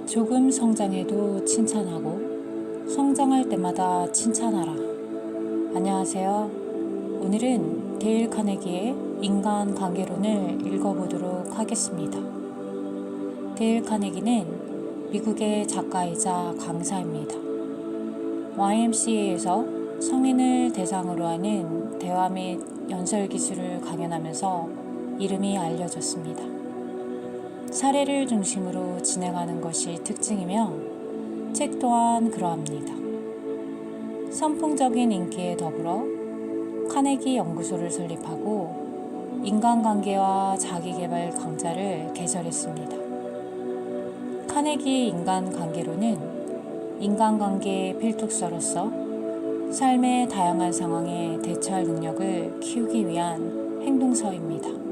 조금 성장해도 칭찬하고 성장할 때마다 칭찬하라. 안녕하세요. 오늘은 데일 카네기의 인간관계론을 읽어보도록 하겠습니다. 데일 카네기는 미국의 작가이자 강사입니다. YMCA에서 성인을 대상으로 하는 대화 및 연설 기술을 강연하면서 이름이 알려졌습니다. 사례를 중심으로 진행하는 것이 특징이며 책 또한 그러합니다. 선풍적인 인기에 더불어 카네기 연구소를 설립하고 인간관계와 자기계발 강좌를 개설했습니다. 카네기의 인간관계론은 인간관계의 필독서로서 삶의 다양한 상황에 대처할 능력을 키우기 위한 행동서입니다.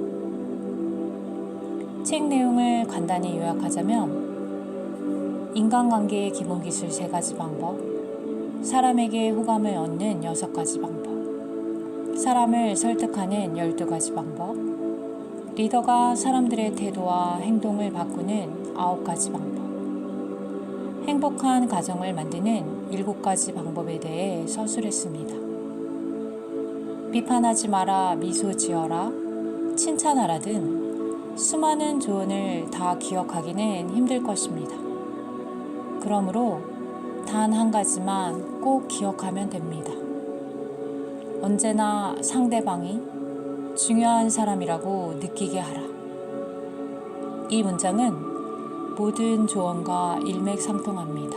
책 내용을 간단히 요약하자면 인간관계의 기본 기술 3가지 방법, 사람에게 호감을 얻는 6가지 방법, 사람을 설득하는 12가지 방법, 리더가 사람들의 태도와 행동을 바꾸는 9가지 방법, 행복한 가정을 만드는 7가지 방법에 대해 서술했습니다. 비판하지 마라, 미소 지어라, 칭찬하라 등 수많은 조언을 다 기억하기는 힘들 것입니다. 그러므로 단 한 가지만 꼭 기억하면 됩니다. 언제나 상대방이 중요한 사람이라고 느끼게 하라. 이 문장은 모든 조언과 일맥상통합니다.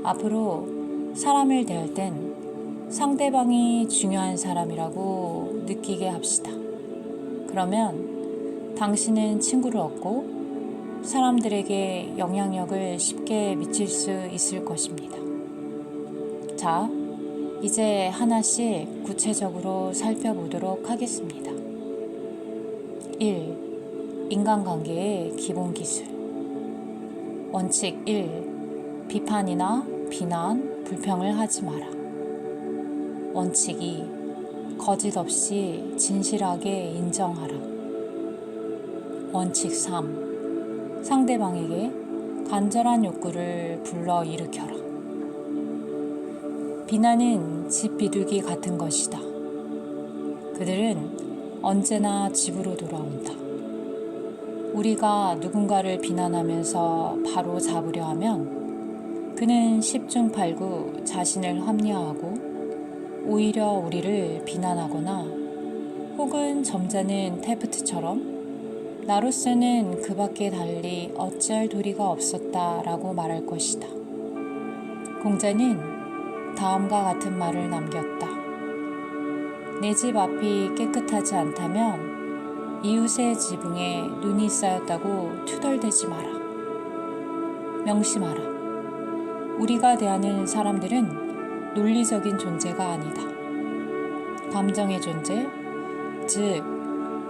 앞으로 사람을 대할 땐 상대방이 중요한 사람이라고 느끼게 합시다. 그러면 당신은 친구를 얻고 사람들에게 영향력을 쉽게 미칠 수 있을 것입니다. 자, 이제 하나씩 구체적으로 살펴보도록 하겠습니다. 1. 인간관계의 기본 기술. 원칙 1. 비판이나 비난, 불평을 하지 마라. 원칙 2. 거짓 없이 진실하게 인정하라. 원칙 3. 상대방에게 간절한 욕구를 불러일으켜라. 비난은 집 비둘기 같은 것이다. 그들은 언제나 집으로 돌아온다. 우리가 누군가를 비난하면서 바로 잡으려 하면 그는 10중8구 자신을 합리화하고 오히려 우리를 비난하거나 혹은 점잖은 테프트처럼 나로서는 그 밖에 달리 어찌할 도리가 없었다라고 말할 것이다. 공자는 다음과 같은 말을 남겼다. 내 집 앞이 깨끗하지 않다면 이웃의 지붕에 눈이 쌓였다고 투덜대지 마라. 명심하라. 우리가 대하는 사람들은 논리적인 존재가 아니다. 감정의 존재, 즉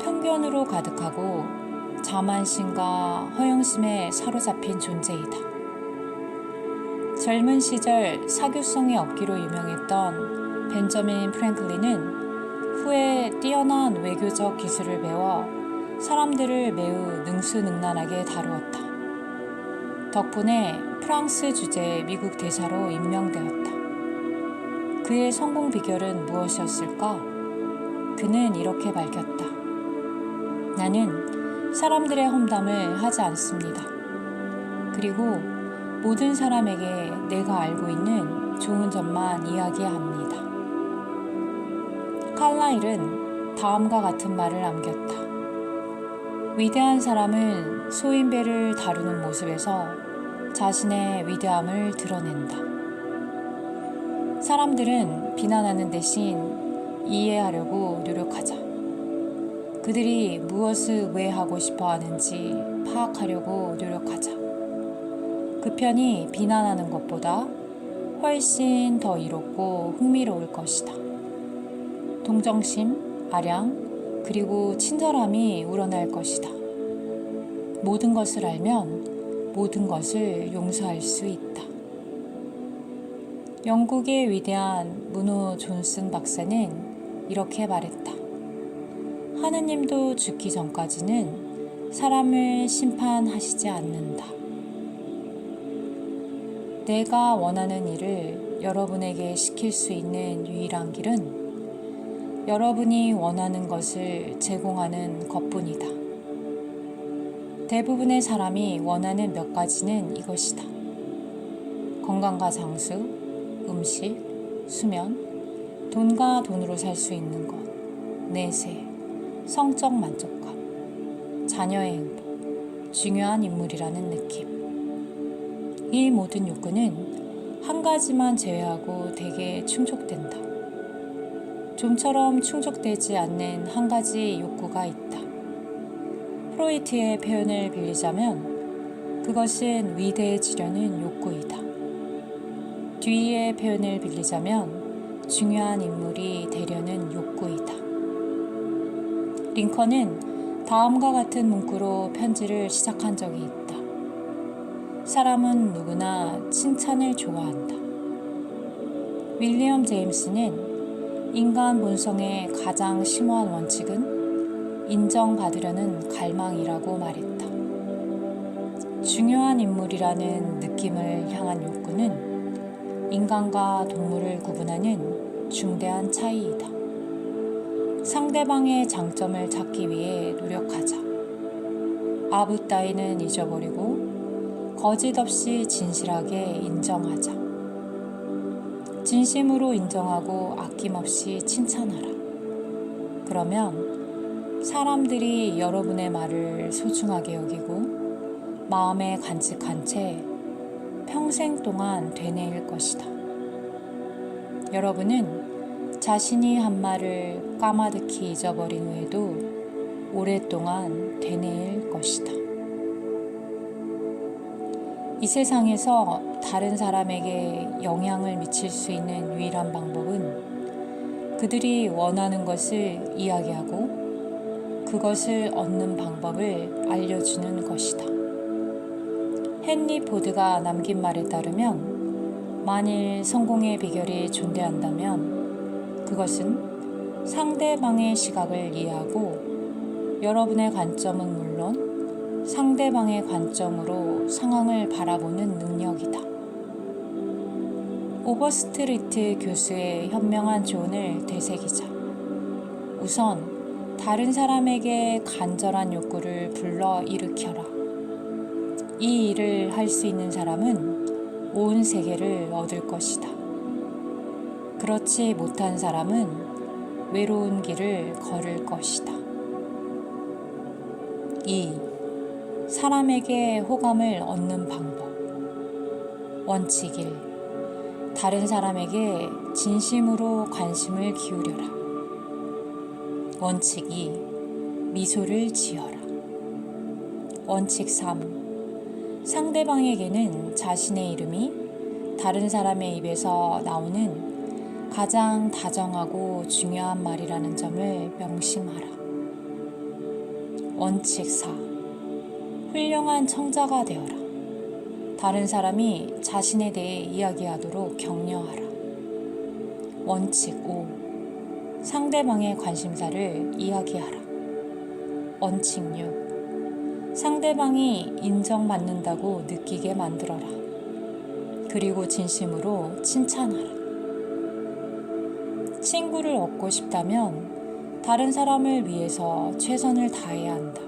편견으로 가득하고 자만심과 허영심에 사로잡힌 존재이다. 젊은 시절 사교성이 없기로 유명했던 벤저민 프랭클린은 후에 뛰어난 외교적 기술을 배워 사람들을 매우 능수능란하게 다루었다. 덕분에 프랑스 주재 미국 대사로 임명되었다. 그의 성공 비결은 무엇이었을까? 그는 이렇게 밝혔다. 나는 사람들의 험담을 하지 않습니다. 그리고 모든 사람에게 내가 알고 있는 좋은 점만 이야기합니다. 칼라일은 다음과 같은 말을 남겼다. 위대한 사람은 소인배를 다루는 모습에서 자신의 위대함을 드러낸다. 사람들은 비난하는 대신 이해하려고 노력하자. 그들이 무엇을 왜 하고 싶어 하는지 파악하려고 노력하자. 그 편이 비난하는 것보다 훨씬 더 이롭고 흥미로울 것이다. 동정심, 아량, 그리고 친절함이 우러날 것이다. 모든 것을 알면 모든 것을 용서할 수 있다. 영국의 위대한 문호 존슨 박사는 이렇게 말했다. 하느님도 죽기 전까지는 사람을 심판하시지 않는다. 내가 원하는 일을 여러분에게 시킬 수 있는 유일한 길은 여러분이 원하는 것을 제공하는 것뿐이다. 대부분의 사람이 원하는 몇 가지는 이것이다. 건강과 장수, 음식, 수면, 돈과 돈으로 살 수 있는 것, 내세, 성적 만족감, 자녀의 행복, 중요한 인물이라는 느낌. 이 모든 욕구는 한 가지만 제외하고 대개 충족된다. 좀처럼 충족되지 않는 한 가지 욕구가 있다. 프로이트의 표현을 빌리자면 그것은 위대해지려는 욕구이다. 듀이의 표현을 빌리자면 중요한 인물이 되려는 욕구이다. 링컨은 다음과 같은 문구로 편지를 시작한 적이 있다. 사람은 누구나 칭찬을 좋아한다. 윌리엄 제임스는 인간 본성의 가장 심오한 원칙은 인정받으려는 갈망이라고 말했다. 중요한 인물이라는 느낌을 향한 욕구는 인간과 동물을 구분하는 중대한 차이이다. 상대방의 장점을 찾기 위해 노력하자. 아부 따위는 잊어버리고 거짓 없이 진실하게 인정하자. 진심으로 인정하고 아낌없이 칭찬하라. 그러면 사람들이 여러분의 말을 소중하게 여기고 마음에 간직한 채 평생 동안 되뇌일 것이다. 여러분은 자신이 한 말을 까마득히 잊어버린 후에도 오랫동안 되뇌일 것이다. 이 세상에서 다른 사람에게 영향을 미칠 수 있는 유일한 방법은 그들이 원하는 것을 이야기하고 그것을 얻는 방법을 알려주는 것이다. 헨리 포드가 남긴 말에 따르면 만일 성공의 비결이 존재한다면 그것은 상대방의 시각을 이해하고 여러분의 관점은 물론 상대방의 관점으로 상황을 바라보는 능력이다. 오버스트리트 교수의 현명한 조언을 되새기자. 우선 다른 사람에게 간절한 욕구를 불러 일으켜라. 이 일을 할 수 있는 사람은 온 세계를 얻을 것이다. 그렇지 못한 사람은 외로운 길을 걸을 것이다. 2. 사람에게 호감을 얻는 방법. 원칙 1. 다른 사람에게 진심으로 관심을 기울여라. 원칙 2. 미소를 지어라. 원칙 3. 상대방에게는 자신의 이름이 다른 사람의 입에서 나오는 가장 다정하고 중요한 말이라는 점을 명심하라. 원칙 4. 훌륭한 청자가 되어라. 다른 사람이 자신에 대해 이야기하도록 격려하라. 원칙 5. 상대방의 관심사를 이야기하라. 원칙 6. 상대방이 인정받는다고 느끼게 만들어라. 그리고 진심으로 칭찬하라. 친구를 얻고 싶다면 다른 사람을 위해서 최선을 다해야 한다.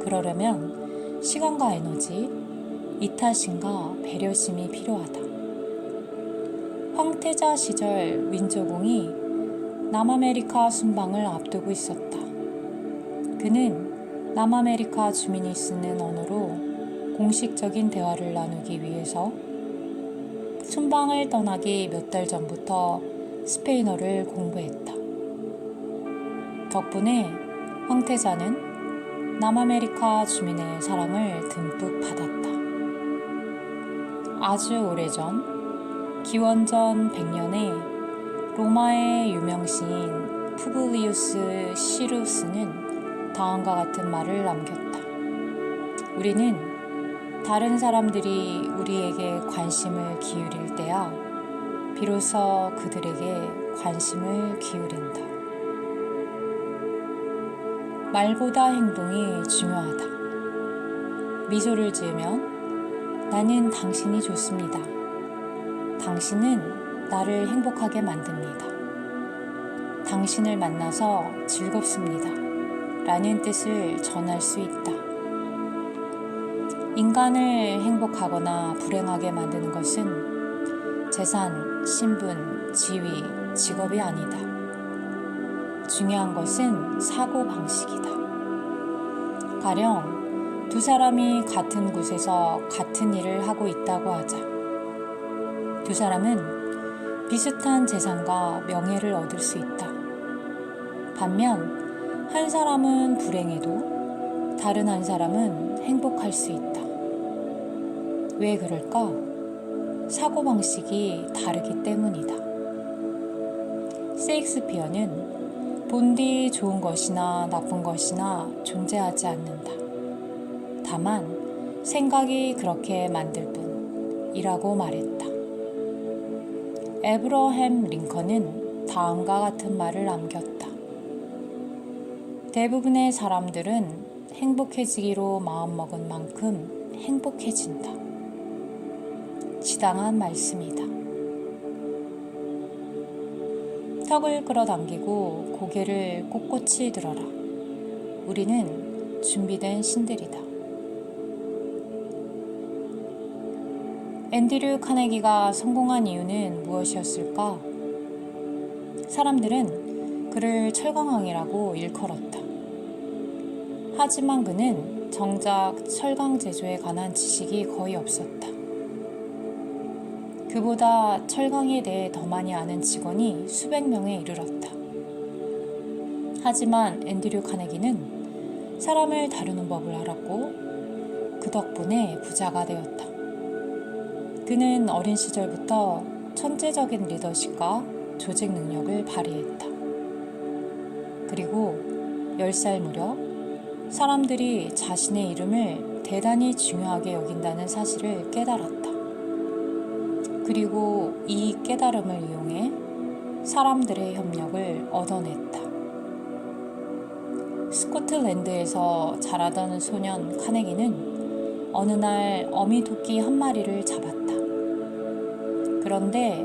그러려면 시간과 에너지, 이타심과 배려심이 필요하다. 황태자 시절 윈저공이 남아메리카 순방을 앞두고 있었다. 그는 남아메리카 주민이 쓰는 언어로 공식적인 대화를 나누기 위해서 순방을 떠나기 몇 달 전부터 스페인어를 공부했다. 덕분에 황태자는 남아메리카 주민의 사랑을 듬뿍 받았다. 아주 오래전, 기원전 100년에 로마의 유명 시인 푸블리우스 시루스는 다음과 같은 말을 남겼다. 우리는 다른 사람들이 우리에게 관심을 기울일 때야 비로소 그들에게 관심을 기울인다. 말보다 행동이 중요하다. 미소를 지으면 나는 당신이 좋습니다. 당신은 나를 행복하게 만듭니다. 당신을 만나서 즐겁습니다. 라는 뜻을 전할 수 있다. 인간을 행복하거나 불행하게 만드는 것은 재산, 신분, 지위, 직업이 아니다. 중요한 것은 사고방식이다. 가령 두 사람이 같은 곳에서 같은 일을 하고 있다고 하자. 두 사람은 비슷한 재산과 명예를 얻을 수 있다. 반면 한 사람은 불행해도 다른 한 사람은 행복할 수 있다. 왜 그럴까? 사고방식이 다르기 때문이다. 셰익스피어는 본디 좋은 것이나 나쁜 것이나 존재하지 않는다. 다만 생각이 그렇게 만들 뿐이라고 말했다. 에브러햄 링컨은 다음과 같은 말을 남겼다. 대부분의 사람들은 행복해지기로 마음먹은 만큼 행복해진다. 지당한 말씀이다. 턱을 끌어당기고 고개를 꼿꼿이 들어라. 우리는 준비된 신들이다. 앤드류 카네기가 성공한 이유는 무엇이었을까? 사람들은 그를 철강왕이라고 일컬었다. 하지만 그는 정작 철강 제조에 관한 지식이 거의 없었다. 그보다 철강에 대해 더 많이 아는 직원이 수백 명에 이르렀다. 하지만 앤드류 카네기는 사람을 다루는 법을 알았고 그 덕분에 부자가 되었다. 그는 어린 시절부터 천재적인 리더십과 조직 능력을 발휘했다. 그리고 10살 무렵 사람들이 자신의 이름을 대단히 중요하게 여긴다는 사실을 깨달았다. 그리고 이 깨달음을 이용해 사람들의 협력을 얻어냈다. 스코틀랜드에서 자라던 소년 카네기는 어느 날 어미토끼 한 마리를 잡았다. 그런데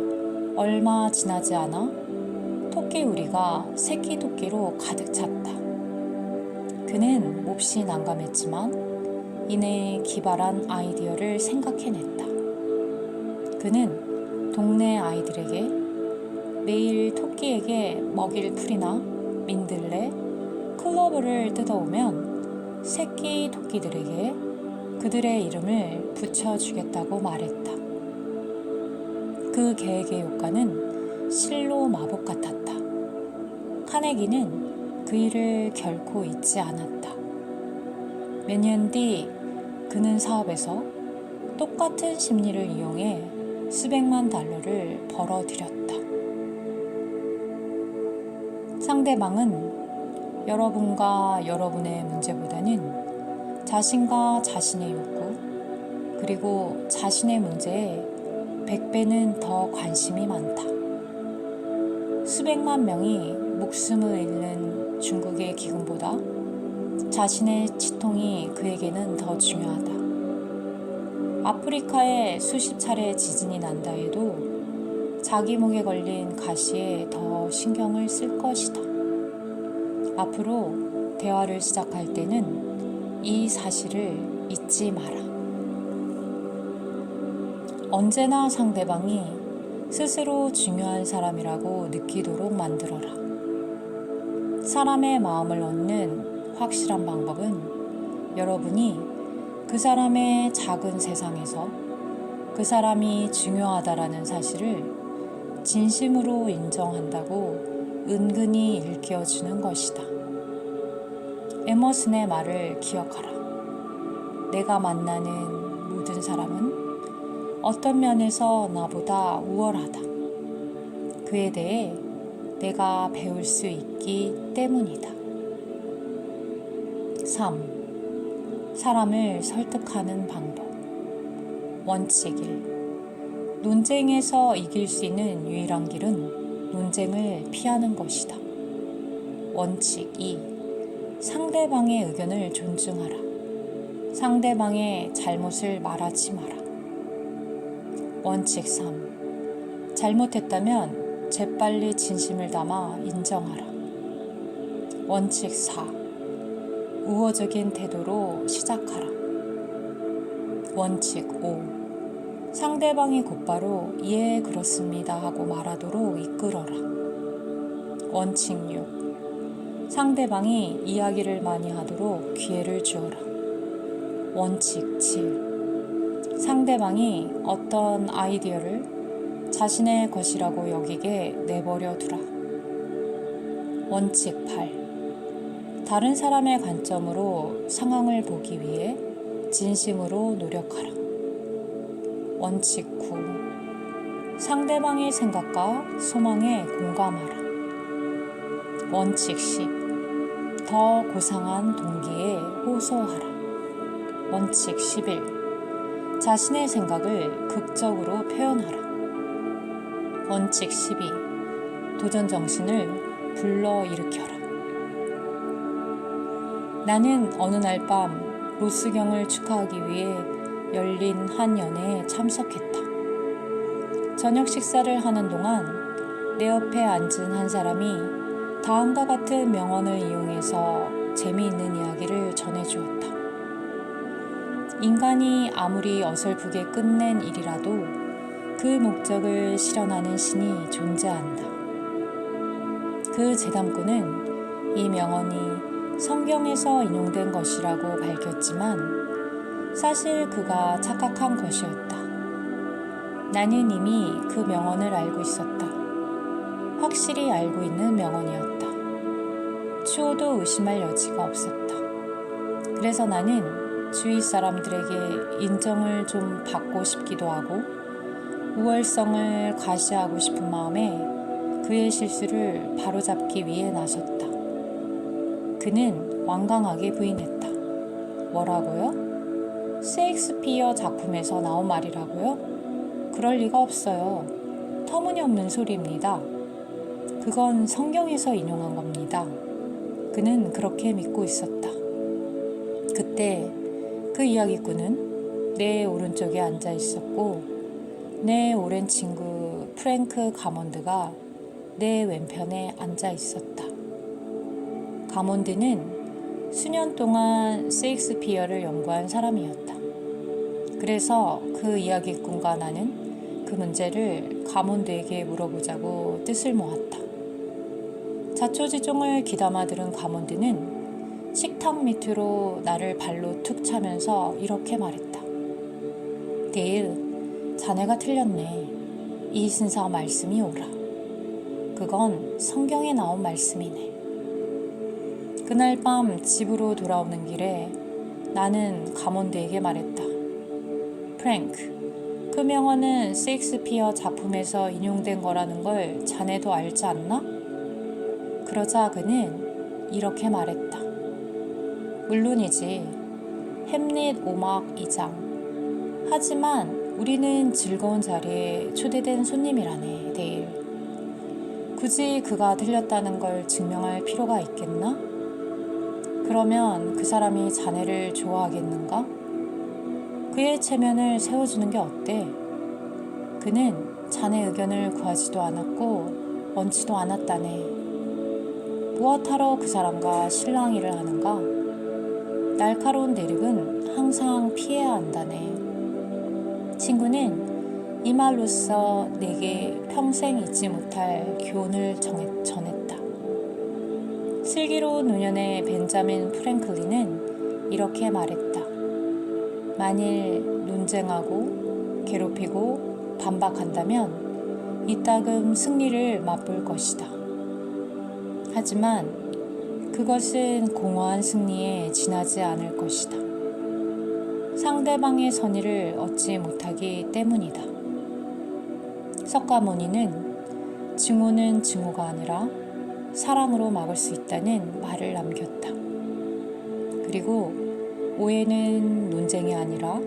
얼마 지나지 않아 토끼 우리가 새끼 토끼로 가득 찼다. 그는 몹시 난감했지만 이내 기발한 아이디어를 생각해냈다. 그는 동네 아이들에게 매일 토끼에게 먹일 풀이나 민들레, 클로버를 뜯어오면 새끼 토끼들에게 그들의 이름을 붙여주겠다고 말했다. 그 계획의 효과는 실로 마법 같았다. 카네기는 그 일을 결코 잊지 않았다. 몇 년 뒤 그는 사업에서 똑같은 심리를 이용해 수백만 달러를 벌어들였다. 상대방은 여러분과 여러분의 문제보다는 자신과 자신의 욕구, 그리고 자신의 문제에 100배는 더 관심이 많다. 수백만 명이 목숨을 잃는 중국의 기근보다 자신의 치통이 그에게는 더 중요하다. 아프리카에 수십 차례 지진이 난다 해도 자기 목에 걸린 가시에 더 신경을 쓸 것이다. 앞으로 대화를 시작할 때는 이 사실을 잊지 마라. 언제나 상대방이 스스로 중요한 사람이라고 느끼도록 만들어라. 사람의 마음을 얻는 확실한 방법은 여러분이 그 사람의 작은 세상에서 그 사람이 중요하다라는 사실을 진심으로 인정한다고 은근히 일깨워주는 것이다. 에머슨의 말을 기억하라. 내가 만나는 모든 사람은 어떤 면에서 나보다 우월하다. 그에 대해 내가 배울 수 있기 때문이다. 3. 사람을 설득하는 방법. 원칙 1. 논쟁에서 이길 수 있는 유일한 길은 논쟁을 피하는 것이다. 원칙 2. 상대방의 의견을 존중하라. 상대방의 잘못을 말하지 마라. 원칙 3. 잘못했다면 재빨리 진심을 담아 인정하라. 원칙 4. 우호적인 태도로 시작하라. 원칙 5. 상대방이 곧바로 예, 그렇습니다 하고 말하도록 이끌어라. 원칙 6. 상대방이 이야기를 많이 하도록 기회를 주어라. 원칙 7. 상대방이 어떤 아이디어를 자신의 것이라고 여기게 내버려 두라. 원칙 8. 다른 사람의 관점으로 상황을 보기 위해 진심으로 노력하라. 원칙 9. 상대방의 생각과 소망에 공감하라. 원칙 10. 더 고상한 동기에 호소하라. 원칙 11. 자신의 생각을 극적으로 표현하라. 원칙 12. 도전 정신을 불러일으켜라. 나는 어느 날 밤 로스경을 축하하기 위해 열린 한 연회에 참석했다. 저녁 식사를 하는 동안 내 옆에 앉은 한 사람이 다음과 같은 명언을 이용해서 재미있는 이야기를 전해주었다. 인간이 아무리 어설프게 끝낸 일이라도 그 목적을 실현하는 신이 존재한다. 그 재담꾼은 이 명언이 성경에서 인용된 것이라고 밝혔지만 사실 그가 착각한 것이었다. 나는 이미 그 명언을 알고 있었다. 확실히 알고 있는 명언이었다. 추호도 의심할 여지가 없었다. 그래서 나는 주위 사람들에게 인정을 좀 받고 싶기도 하고 우월성을 과시하고 싶은 마음에 그의 실수를 바로잡기 위해 나섰다. 그는 완강하게 부인했다. 뭐라고요? 셰익스피어 작품에서 나온 말이라고요? 그럴 리가 없어요. 터무니없는 소리입니다. 그건 성경에서 인용한 겁니다. 그는 그렇게 믿고 있었다. 그때 그 이야기꾼은 내 오른쪽에 앉아 있었고 내 오랜 친구 프랭크 가몬드가 내 왼편에 앉아 있었다. 가몬드는 수년 동안 셰익스피어를 연구한 사람이었다. 그래서 그 이야기꾼과 나는 그 문제를 가몬드에게 물어보자고 뜻을 모았다. 자초지종을 귀담아 들은 가몬드는 식탁 밑으로 나를 발로 툭 차면서 이렇게 말했다. 데일, 자네가 틀렸네. 이 신사 말씀이 옳아. 그건 성경에 나온 말씀이네. 그날 밤 집으로 돌아오는 길에 나는 가몬드에게 말했다. 프랭크, 그 명언은 셰익스피어 작품에서 인용된 거라는 걸 자네도 알지 않나? 그러자 그는 이렇게 말했다. 물론이지. 햄릿 5막 2장. 하지만 우리는 즐거운 자리에 초대된 손님이라네, 데일. 굳이 그가 틀렸다는 걸 증명할 필요가 있겠나? 그러면 그 사람이 자네를 좋아하겠는가? 그의 체면을 세워주는 게 어때? 그는 자네 의견을 구하지도 않았고 원치도 않았다네. 무엇하러 그 사람과 실랑이를 하는가? 날카로운 대륙은 항상 피해야 한다네. 친구는 이 말로써 내게 평생 잊지 못할 교훈을 전했다. 슬기로운 노년의 벤자민 프랭클린은 이렇게 말했다. 만일 논쟁하고 괴롭히고 반박한다면 이따금 승리를 맛볼 것이다. 하지만 그것은 공허한 승리에 지나지 않을 것이다. 상대방의 선의를 얻지 못하기 때문이다. 석가모니는 증오는 증오가 아니라 사랑으로 막을 수 있다는 말을 남겼다. 그리고 오해는 논쟁이 아니라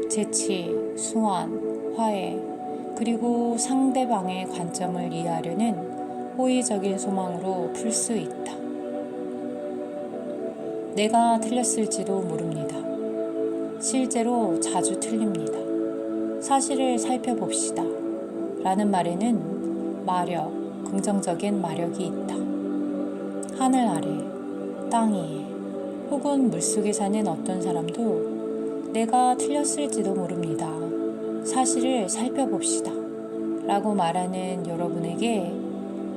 재치, 수완, 화해, 그리고 상대방의 관점을 이해하려는 호의적인 소망으로 풀 수 있다. 내가 틀렸을지도 모릅니다. 실제로 자주 틀립니다. 사실을 살펴봅시다. 라는 말에는 마력, 긍정적인 마력이 있다. 하늘 아래, 땅 위에, 혹은 물속에 사는 어떤 사람도 내가 틀렸을지도 모릅니다. 사실을 살펴봅시다. 라고 말하는 여러분에게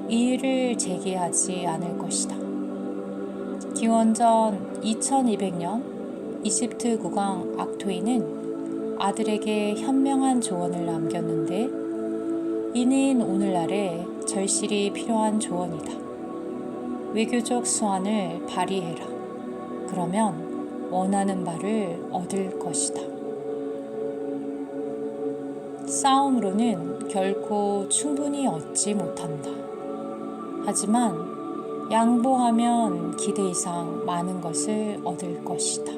이의를 제기하지 않을 것이다. 기원전 2200년 이집트 국왕 악토이는 아들에게 현명한 조언을 남겼는데 이는 오늘날에 절실히 필요한 조언이다. 외교적 수완을 발휘해라. 그러면 원하는 바를 얻을 것이다. 싸움으로는 결코 충분히 얻지 못한다. 하지만 양보하면 기대 이상 많은 것을 얻을 것이다.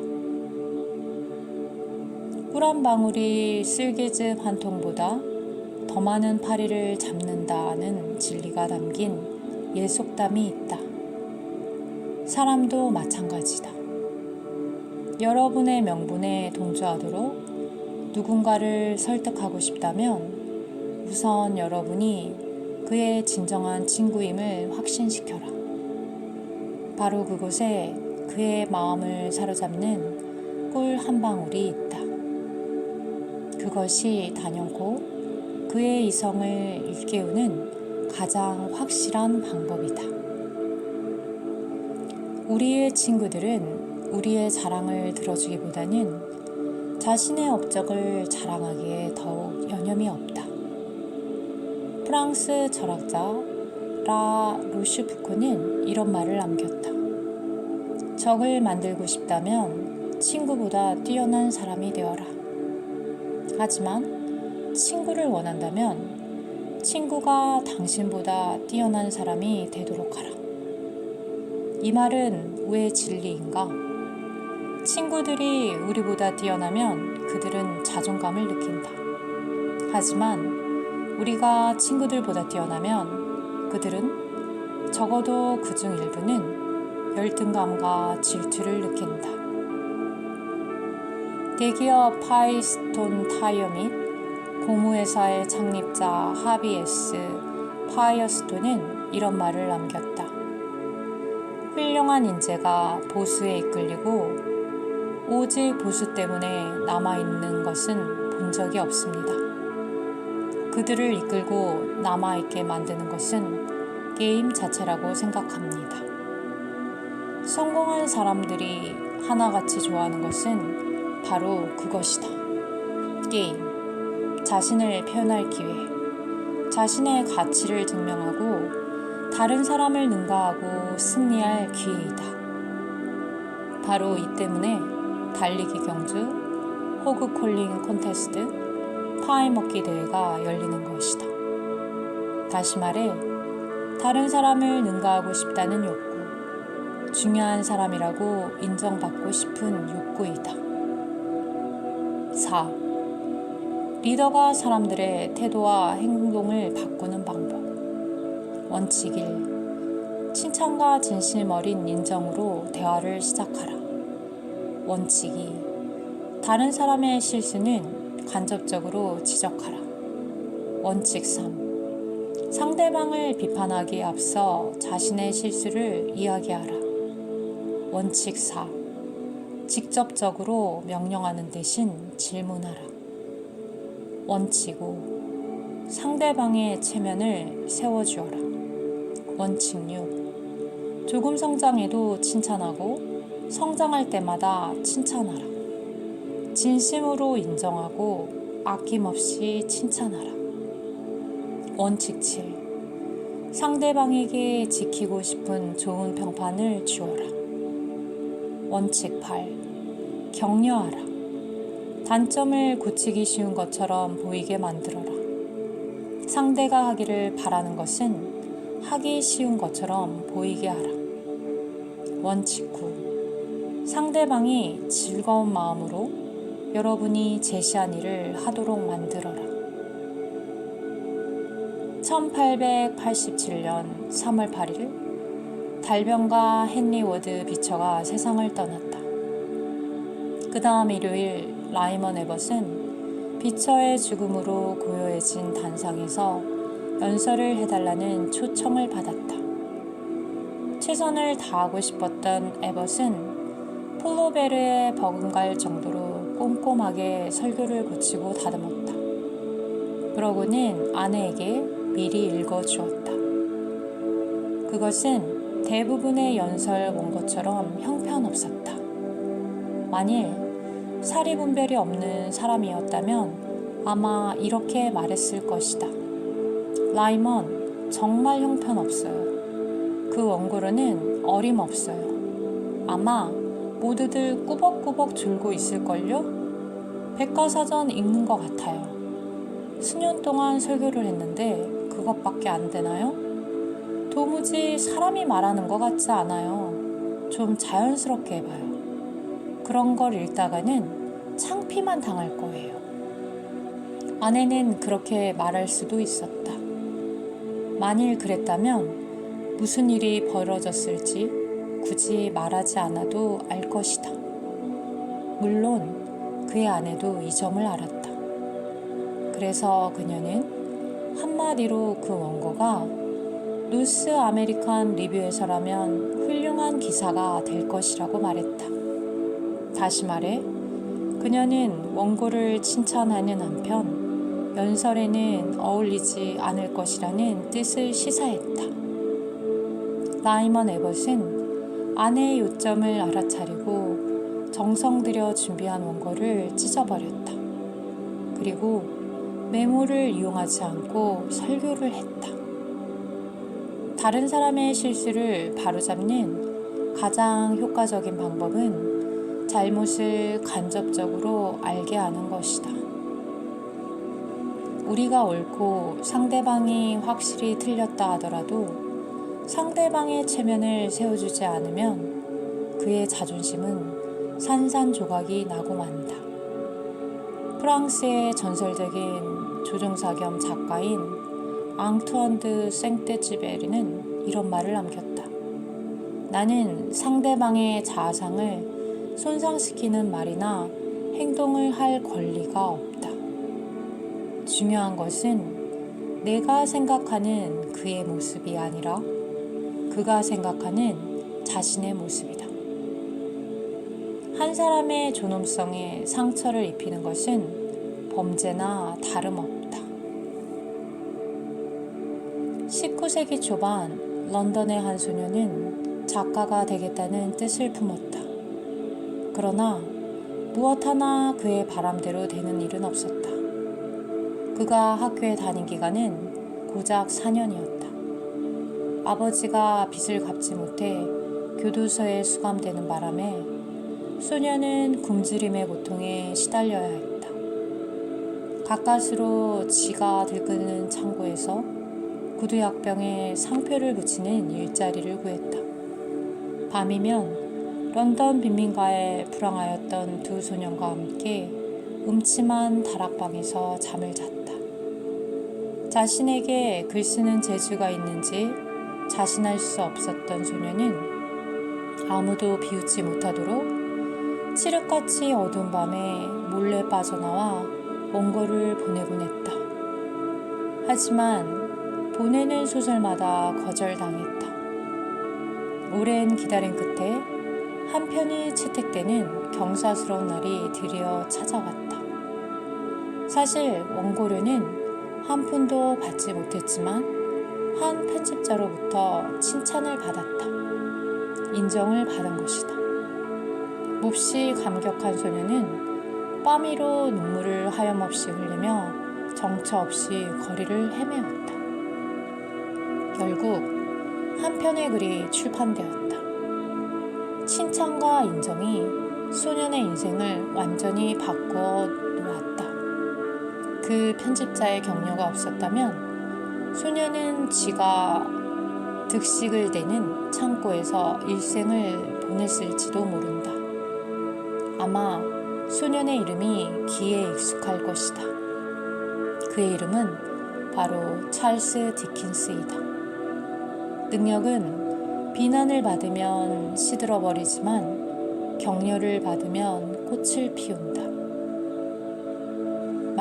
꿀 한 방울이 쓸개즙 한 통보다 더 많은 파리를 잡는다는 진리가 담긴 옛 속담이 있다. 사람도 마찬가지다. 여러분의 명분에 동조하도록 누군가를 설득하고 싶다면 우선 여러분이 그의 진정한 친구임을 확신시켜라. 바로 그곳에 그의 마음을 사로잡는 꿀 한 방울이 있다. 그것이 단연코 그의 이성을 일깨우는 가장 확실한 방법이다. 우리의 친구들은 우리의 자랑을 들어주기보다는 자신의 업적을 자랑하기에 더욱 여념이 없다. 프랑스 철학자 라 로슈푸코는 이런 말을 남겼다. 적을 만들고 싶다면 친구보다 뛰어난 사람이 되어라. 하지만 친구를 원한다면 친구가 당신보다 뛰어난 사람이 되도록 하라. 이 말은 왜 진리인가? 친구들이 우리보다 뛰어나면 그들은 자존감을 느낀다. 하지만 우리가 친구들보다 뛰어나면 그들은 적어도 그중 일부는 열등감과 질투를 느낀다. 대기업 파이스톤 타이어 및 고무회사의 창립자 하비 S. 파이어스톤은 이런 말을 남겼다. 훌륭한 인재가 보수에 이끌리고 오직 보수 때문에 남아있는 것은 본 적이 없습니다. 그들을 이끌고 남아있게 만드는 것은 게임 자체라고 생각합니다. 성공한 사람들이 하나같이 좋아하는 것은 바로 그것이다. 게임. 자신을 표현할 기회, 자신의 가치를 증명하고 다른 사람을 능가하고 승리할 기회이다. 바로 이 때문에 달리기 경주, 호그 콜링 콘테스트, 파이 먹기 대회가 열리는 것이다. 다시 말해, 다른 사람을 능가하고 싶다는 욕구, 중요한 사람이라고 인정받고 싶은 욕구이다. 4. 리더가 사람들의 태도와 행동을 바꾸는 방법. 원칙 1. 칭찬과 진심 어린 인정으로 대화를 시작하라. 원칙 2. 다른 사람의 실수는 간접적으로 지적하라. 원칙 3. 상대방을 비판하기에 앞서 자신의 실수를 이야기하라. 원칙 4. 직접적으로 명령하는 대신 질문하라. 원칙 5. 상대방의 체면을 세워주어라. 원칙 6. 조금 성장해도 칭찬하고 성장할 때마다 칭찬하라. 진심으로 인정하고 아낌없이 칭찬하라. 원칙 7. 상대방에게 지키고 싶은 좋은 평판을 주어라. 원칙 8. 격려하라. 단점을 고치기 쉬운 것처럼 보이게 만들어라. 상대가 하기를 바라는 것은 하기 쉬운 것처럼 보이게 하라. 원칙 9. 상대방이 즐거운 마음으로 여러분이 제시한 일을 하도록 만들어라. 1887년 3월 8일 달병가 헨리 워드 비처가 세상을 떠났다. 그 다음 일요일 라이먼 에벗은 비처의 죽음으로 고요해진 단상에서 연설을 해달라는 초청을 받았다. 최선을 다하고 싶었던 에벗은 폴로베르에 버금갈 정도로 꼼꼼하게 설교를 고치고 다듬었다. 그러고는 아내에게 미리 읽어주었다. 그것은 대부분의 연설 원고처럼 형편없었다. 만일 사리분별이 없는 사람이었다면 아마 이렇게 말했을 것이다. 라이먼, 정말 형편없어요. 그 원고로는 어림없어요. 아마 모두들 꾸벅꾸벅 졸고 있을걸요? 백과사전 읽는 것 같아요. 수년 동안 설교를 했는데 그것밖에 안 되나요? 도무지 사람이 말하는 것 같지 않아요. 좀 자연스럽게 해봐요. 그런 걸 읽다가는 창피만 당할 거예요. 아내는 그렇게 말할 수도 있었다. 만일 그랬다면 무슨 일이 벌어졌을지 굳이 말하지 않아도 알 것이다. 물론 그의 아내도 이 점을 알았다. 그래서 그녀는 한마디로 그 원고가 노스 아메리칸 리뷰에서라면 훌륭한 기사가 될 것이라고 말했다. 다시 말해, 그녀는 원고를 칭찬하는 한편 연설에는 어울리지 않을 것이라는 뜻을 시사했다. 라이먼 에벗은 아내의 요점을 알아차리고 정성 들여 준비한 원고를 찢어버렸다. 그리고 메모를 이용하지 않고 설교를 했다. 다른 사람의 실수를 바로잡는 가장 효과적인 방법은 잘못을 간접적으로 알게 하는 것이다. 우리가 옳고 상대방이 확실히 틀렸다 하더라도 상대방의 체면을 세워주지 않으면 그의 자존심은 산산조각이 나고 만다. 프랑스의 전설적인 조종사 겸 작가인 앙투안 드 생떼쥐베리는 이런 말을 남겼다. 나는 상대방의 자아상을 손상시키는 말이나 행동을 할 권리가 없다. 중요한 것은 내가 생각하는 그의 모습이 아니라 그가 생각하는 자신의 모습이다. 한 사람의 존엄성에 상처를 입히는 것은 범죄나 다름없다. 19세기 초반 런던의 한 소녀는 작가가 되겠다는 뜻을 품었다. 그러나 무엇 하나 그의 바람대로 되는 일은 없었다. 그가 학교에 다닌 기간은 고작 4년이었다. 아버지가 빚을 갚지 못해 교도소에 수감되는 바람에 소녀는 굶주림의 고통에 시달려야 했다. 가까스로 지가 들끓는 창고에서 구두약병에 상표를 붙이는 일자리를 구했다. 밤이면 런던 빈민가에 불황하였던 두 소년과 함께 음침한 다락방에서 잠을 잤다. 자신에게 글 쓰는 재주가 있는지 자신할 수 없었던 소녀는 아무도 비웃지 못하도록 칠흑같이 어두운 밤에 몰래 빠져나와 원고를 보내곤 했다. 하지만 보내는 소설마다 거절당했다. 오랜 기다림 끝에 한 편이 채택되는 경사스러운 날이 드디어 찾아왔다. 사실 원고료는 한 푼도 받지 못했지만 한 편집자로부터 칭찬을 받았다. 인정을 받은 것이다. 몹시 감격한 소녀는 땀 위로 눈물을 하염없이 흘리며 정처 없이 거리를 헤매었다. 결국 한 편의 글이 출판되었다. 칭찬과 인정이 소년의 인생을 완전히 바꾸어 놓았다. 그 편집자의 격려가 없었다면 소년은 지가 득식을 대는 창고에서 일생을 보냈을지도 모른다. 아마 소년의 이름이 귀에 익숙할 것이다. 그의 이름은 바로 찰스 디킨스이다. 능력은 비난을 받으면 시들어버리지만 격려를 받으면 꽃을 피운다.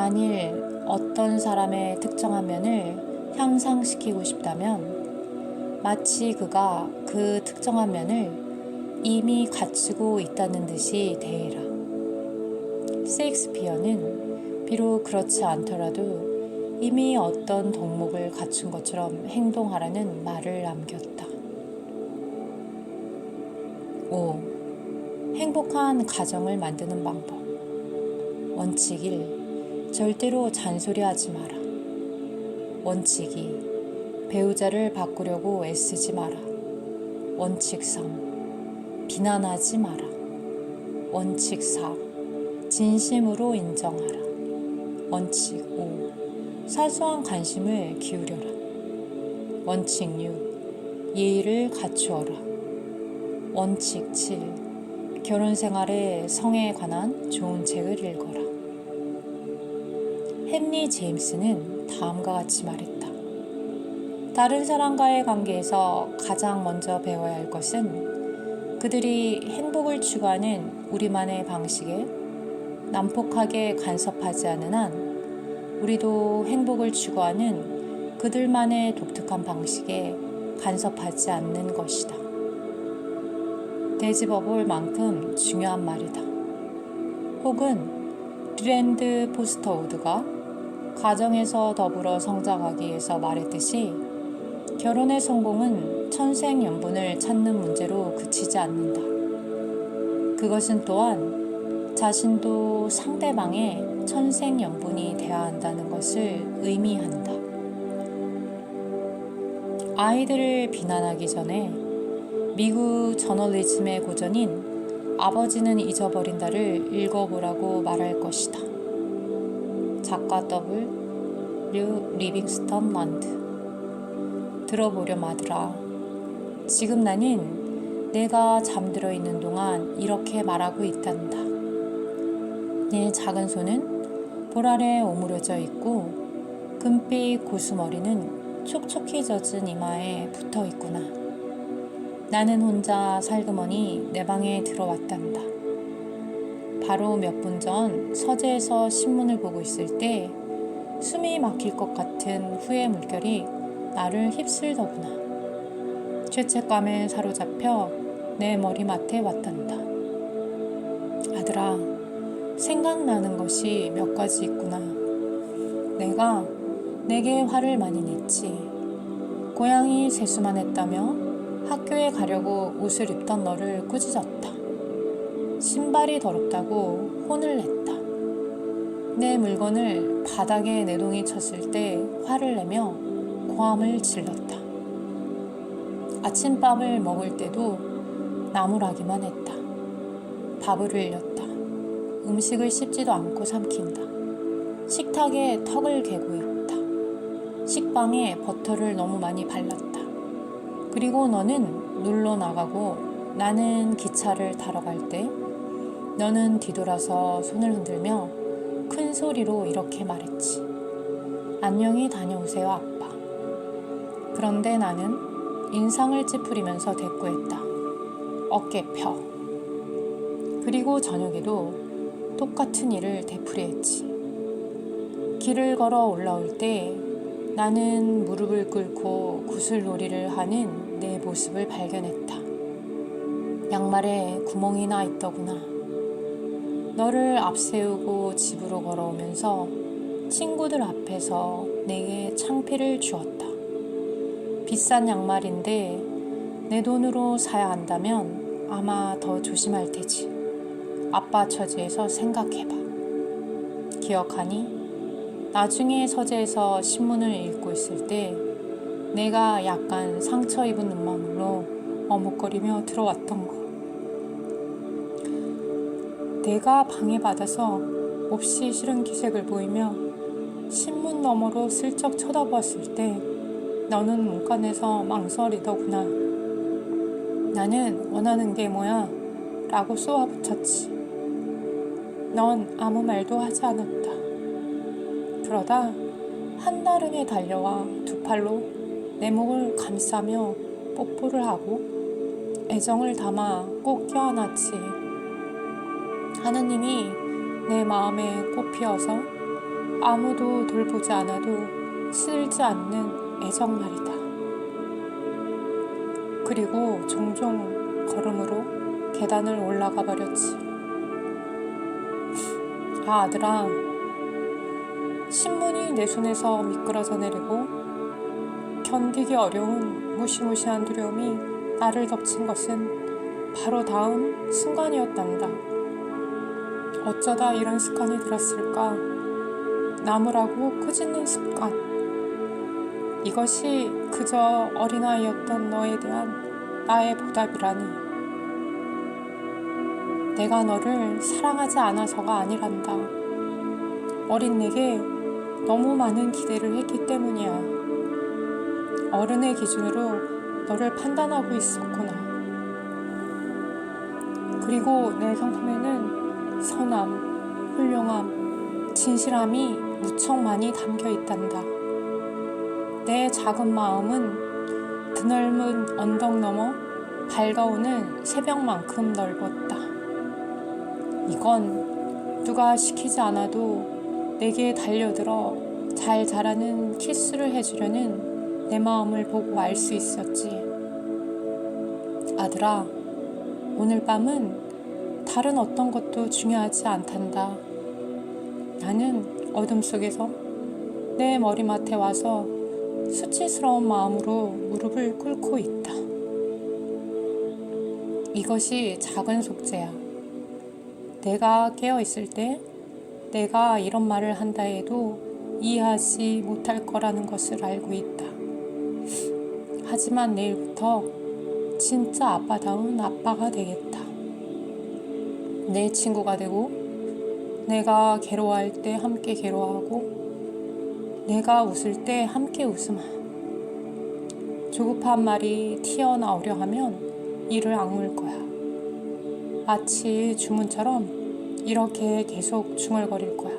만일 어떤 사람의 특정한 면을 향상시키고 싶다면 마치 그가 그 특정한 면을 이미 갖추고 있다는 듯이 대해라. 셰익스피어는 비록 그렇지 않더라도 이미 어떤 덕목을 갖춘 것처럼 행동하라는 말을 남겼다. 5. 행복한 가정을 만드는 방법. 원칙 1. 절대로 잔소리하지 마라. 원칙 2. 배우자를 바꾸려고 애쓰지 마라. 원칙 3. 비난하지 마라. 원칙 4. 진심으로 인정하라. 원칙 5. 사소한 관심을 기울여라. 원칙 6. 예의를 갖추어라. 원칙 7. 결혼 생활에 성에 관한 좋은 책을 읽어라. 헨리 제임스는 다음과 같이 말했다. 다른 사람과의 관계에서 가장 먼저 배워야 할 것은 그들이 행복을 추구하는 우리만의 방식에 난폭하게 간섭하지 않는 한 우리도 행복을 추구하는 그들만의 독특한 방식에 간섭하지 않는 것이다. 되짚어볼 만큼 중요한 말이다. 혹은 리랜드 포스터우드가 가정에서 더불어 성장하기 위해서 말했듯이 결혼의 성공은 천생연분을 찾는 문제로 그치지 않는다. 그것은 또한 자신도 상대방의 천생연분이 되어야 한다는 것을 의미한다. 아이들을 비난하기 전에 미국 저널리즘의 고전인 아버지는 잊어버린다를 읽어보라고 말할 것이다. 작가 W. 리빙스턴 란드. 들어보렴 아들아. 지금 나는 내가 잠들어 있는 동안 이렇게 말하고 있단다. 내 작은 손은 볼 아래 오므려져 있고 금빛 고수머리는 촉촉히 젖은 이마에 붙어 있구나. 나는 혼자 살그머니 내 방에 들어왔단다. 바로 몇 분 전 서재에서 신문을 보고 있을 때 숨이 막힐 것 같은 후회 물결이 나를 휩쓸더구나. 죄책감에 사로잡혀 내 머리맡에 왔단다. 아들아, 생각나는 것이 몇 가지 있구나. 내가 내게 화를 많이 냈지. 고양이 세수만 했다며 학교에 가려고 옷을 입던 너를 꾸짖었다. 신발이 더럽다고 혼을 냈다. 내 물건을 바닥에 내동이 쳤을 때 화를 내며 고함을 질렀다. 아침밥을 먹을 때도 나무라기만 했다. 밥을 흘렸다. 음식을 씹지도 않고 삼킨다. 식탁에 턱을 개고 있다. 식빵에 버터를 너무 많이 발랐다. 그리고 너는 놀러 나가고 나는 기차를 타러 갈 때 너는 뒤돌아서 손을 흔들며 큰 소리로 이렇게 말했지. 안녕히 다녀오세요, 아빠. 그런데 나는 인상을 찌푸리면서 대꾸했다. 어깨 펴. 그리고 저녁에도 똑같은 일을 되풀이했지. 길을 걸어 올라올 때 나는 무릎을 꿇고 구슬놀이를 하는 내 모습을 발견했다. 양말에 구멍이 나 있더구나. 너를 앞세우고 집으로 걸어오면서 친구들 앞에서 내게 창피를 주었다. 비싼 양말인데 내 돈으로 사야 한다면 아마 더 조심할 테지. 아빠 처지에서 생각해봐. 기억하니? 나중에 서재에서 신문을 읽고 있을 때 내가 약간 상처 입은 눈망울로 머뭇거리며 들어왔던 거. 내가 방해받아서 몹시 싫은 기색을 보이며 신문 너머로 슬쩍 쳐다보았을 때 너는 문간에서 망설이더구나. 나는 원하는 게 뭐야? 라고 쏘아붙였지. 넌 아무 말도 하지 않았다. 그러다 한나름에 달려와 두 팔로 내 목을 감싸며 뽀뽀를 하고 애정을 담아 꼭 껴안았지. 하느님이 내 마음에 꽃 피어서 아무도 돌보지 않아도 시들지 않는 애정 말이다. 그리고 종종 걸음으로 계단을 올라가 버렸지. 아, 아들아, 신문이 내 손에서 미끄러져 내리고 견디기 어려운 무시무시한 두려움이 나를 덮친 것은 바로 다음 순간이었단다. 어쩌다 이런 습관이 들었을까? 나무라고 꾸짖는 습관. 이것이 그저 어린아이였던 너에 대한 나의 보답이라니. 내가 너를 사랑하지 않아서가 아니란다. 어린 내게 너무 많은 기대를 했기 때문이야. 어른의 기준으로 너를 판단하고 있었구나. 그리고 내 성품에는 선함, 훌륭함, 진실함이 무척 많이 담겨 있단다. 내 작은 마음은 드넓은 언덕 너머 밝아오는 새벽만큼 넓었다. 이건 누가 시키지 않아도 내게 달려들어 잘 자라는 키스를 해주려는 내 마음을 보고 알 수 있었지. 아들아, 오늘 밤은 다른 어떤 것도 중요하지 않단다. 나는 어둠 속에서 내 머리맡에 와서 수치스러운 마음으로 무릎을 꿇고 있다. 이것이 작은 속죄야. 내가 깨어있을 때 내가 이런 말을 한다 해도 이해하지 못할 거라는 것을 알고 있다. 하지만 내일부터 진짜 아빠다운 아빠가 되겠다. 내 친구가 되고 내가 괴로워할 때 함께 괴로워하고 내가 웃을 때 함께 웃으마. 조급한 말이 튀어나오려 하면 이를 악물 거야. 마치 주문처럼 이렇게 계속 중얼거릴 거야.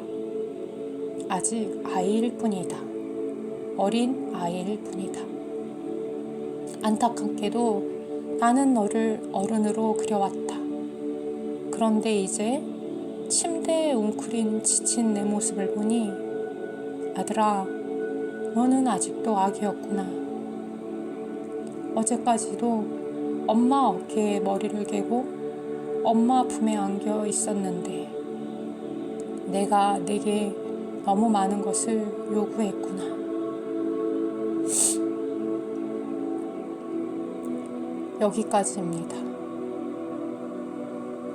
아직 아이일 뿐이다. 어린 아이일 뿐이다. 안타깝게도 나는 너를 어른으로 그려왔다. 그런데 이제 침대에 웅크린 지친 내 모습을 보니 아들아, 너는 아직도 아기였구나. 어제까지도 엄마 어깨에 머리를 개고 엄마 품에 안겨 있었는데 내가 내게 너무 많은 것을 요구했구나. 여기까지입니다.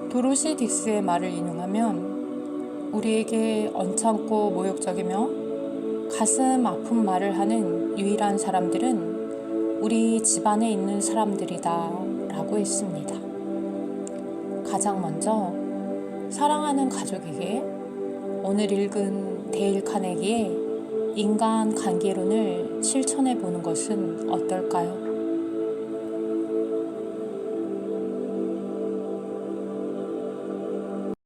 도로시 딕스의 말을 인용하면 우리에게 언짢고 모욕적이며 가슴 아픈 말을 하는 유일한 사람들은 우리 집안에 있는 사람들이다 라고 했습니다. 가장 먼저 사랑하는 가족에게 오늘 읽은 데일 카네기의 인간 관계론을 실천해 보는 것은 어떨까요?